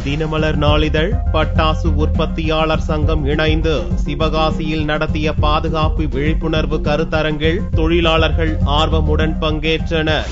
தினமலர் நாளிதழ் பட்டாசு உற்பத்தியாளர் சங்கம் இணைந்து சிவகாசியில் நடத்திய பாதுகாப்பு விழிப்புணர்வு கருத்தரங்கில் தொழிலாளர்கள் ஆர்வமுடன் பங்கேற்றனர்.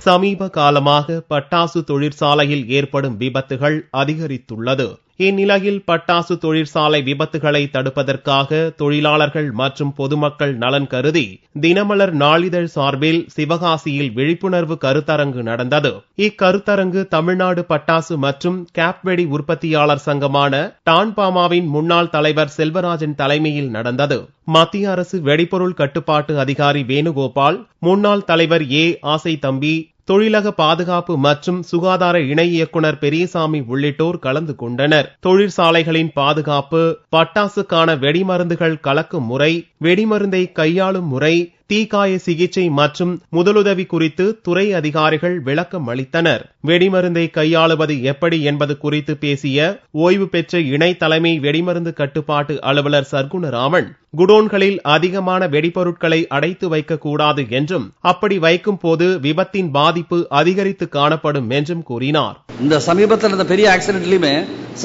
சமீப காலமாக பட்டாசு தொழிற்சாலையில் ஏற்படும் விபத்துகள் அதிகரித்துள்ளது. இந்நிலையில் பட்டாசு தொழிற்சாலை விபத்துகளை தடுப்பதற்காக தொழிலாளர்கள் மற்றும் பொதுமக்கள் நலன் கருதி தினமலர் நாளிதழ் சார்பில் சிவகாசியில் விழிப்புணர்வு கருத்தரங்கு நடந்தது. இக்கருத்தரங்கு தமிழ்நாடு பட்டாசு மற்றும் கேப்வெடி உற்பத்தியாளர் சங்கமான டான்பாமாவின் முன்னாள் தலைவர் செல்வராஜன் தலைமையில் நடந்தது. மத்திய அரசு வெடிபொருள் கட்டுப்பாட்டு அதிகாரி வேணுகோபால், முன்னாள் தலைவர் ஆசை தம்பி, தொழிலக பாதுகாப்பு மற்றும் சுகாதார இணை இயக்குநர் பெரியசாமி உள்ளிட்டோர் கலந்து கொண்டனர். தொழிற்சாலைகளின் பாதுகாப்பு, பட்டாசுக்கான வெடிமருந்துகள் கலக்கும் முறை, வெடிமருந்தை கையாளும் முறை, தீக்காய சிகிச்சை மற்றும் முதலுதவி குறித்து துறை அதிகாரிகள் விளக்கம் அளித்தனர். வெடிமருந்தை கையாளுவது எப்படி என்பது குறித்து பேசிய ஓய்வு பெற்ற இணை தலைமை வெடிமருந்து கட்டுப்பாட்டு அலுவலர் சர்க்குணராமன், குடோன்களில் அதிகமான வெடிபொருட்களை அடைத்து வைக்கக்கூடாது என்றும் அப்படி வைக்கும் போது விபத்தின் பாதிப்பு அதிகரித்து காணப்படும் என்றும் கூறினார். இந்த சமீபத்தில் இந்த பெரிய ஆக்சிடென்ட்லயுமே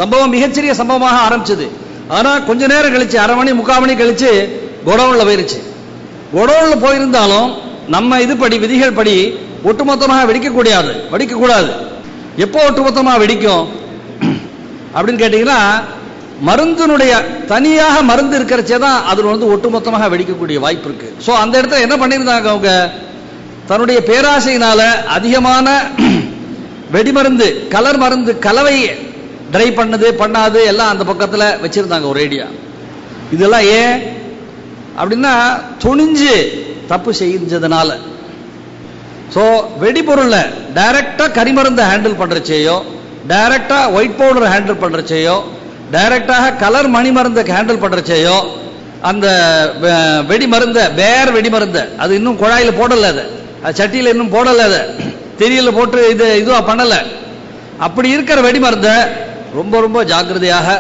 சம்பவம் மிகச்சிறிய சம்பவமாக ஆரம்பிச்சது. ஆனா கொஞ்ச நேரம் கழிச்சு, அரை மணி முக்கால் மணி கழிச்சு குடோன்ல போயிருச்சு. குடோன்ல போயிருந்தாலும் நம்ம இதுபடி விதிகள் படி ஒட்டுமொத்தமாக வெடிக்கக்கூடாது. எப்போ ஒட்டுமொத்தமாக வெடிக்கும் அப்படின்னு கேட்டீங்கன்னா, மருந்தினுடைய தனியாக மருந்து இருக்கிறச்சே தான் அது ஒட்டுமொத்தமாக வெடிக்கக்கூடிய வாய்ப்பு இருக்கு. சோ அந்த இடத்துல என்ன பண்ணியிருந்தாங்க, அவங்க தன்னுடைய பேராசையினால அதிகமான வெடிமருந்து, கலர் மருந்து கலவை ட்ரை பண்ணாது எல்லாம் அந்த பக்கத்துல வச்சிருந்தாங்க ஒரு ஐடியா. இதெல்லாம் ஏன் அப்படின்னா, துணிஞ்சு தப்பு செஞ்சதுனால. சோ வெடிபொருள்ல டைரக்டா கரிமருந்தை ஹேண்டில் பண்றச்சேயோ, டைரக்டா ஒயிட் பவுடர் ஹேண்டில் பண்றச்சேயோ, டைரக்டாக கலர் மணி மருந்தை ஹேண்டில் பண்றச்சேயோ, அந்த வெடிமருந்த வேற வெடிமருந்த அது இன்னும் குழாயில போடல, அது சட்டியில இன்னும் போடல, அது தெரியல போட்டு இதுவா பண்ணல. அப்படி இருக்கிற வெடிமருந்த ரொம்ப ஜாக்கிரதையாக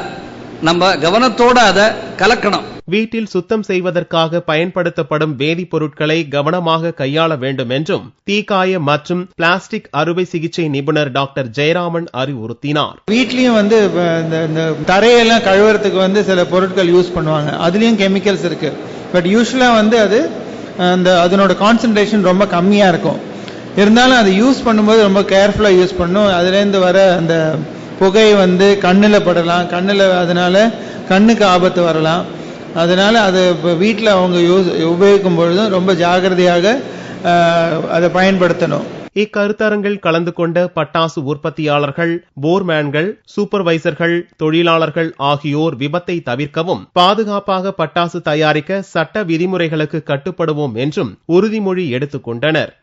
நம்ம கவனத்தோட அதை கலக்கணும். வீட்டில் சுத்தம் செய்வதற்காக பயன்படுத்தப்படும் வேதிப்பொருட்களை கவனமாக கையாள வேண்டும் என்றும் தீக்காய மற்றும் பிளாஸ்டிக் அறுவை சிகிச்சை நிபுணர் டாக்டர் ஜெயராமன் அறிவுறுத்தினார். வீட்லயும் இந்த தரையெல்லாம் கழுவுறதுக்கு சில பொருட்கள் யூஸ் பண்ணுவாங்க, அதுலயும் கெமிக்கல்ஸ் இருக்கு. பட் யூஸ்வலா அது அதனோட கான்சென்ட்ரேஷன் ரொம்ப கம்மியா இருக்கும். இருந்தாலும் அதை யூஸ் பண்ணும்போது ரொம்ப கேர்ஃபுல்லா யூஸ் பண்ணும். அதுல இருந்து வர அந்த புகை கண்ணுல படலாம், அதனால கண்ணுக்கு ஆபத்து வரலாம். அதனால அது வீட்டில் அவங்க உபயோகிக்கும் பொழுதும் ரொம்ப ஜாகிரதையாக அதை பயன்படுத்தணும். இக்கருத்தரங்கில் கலந்து கொண்ட பட்டாசு உற்பத்தியாளர்கள், போர்மேன்கள், சூப்பர்வைசர்கள், தொழிலாளர்கள் ஆகியோர் விபத்தை தவிர்க்கவும் பாதுகாப்பாக பட்டாசு தயாரிக்க சட்ட விதிமுறைகளுக்கு கட்டுப்படுவோம் என்றும் உறுதிமொழி எடுத்துக் கொண்டனர்.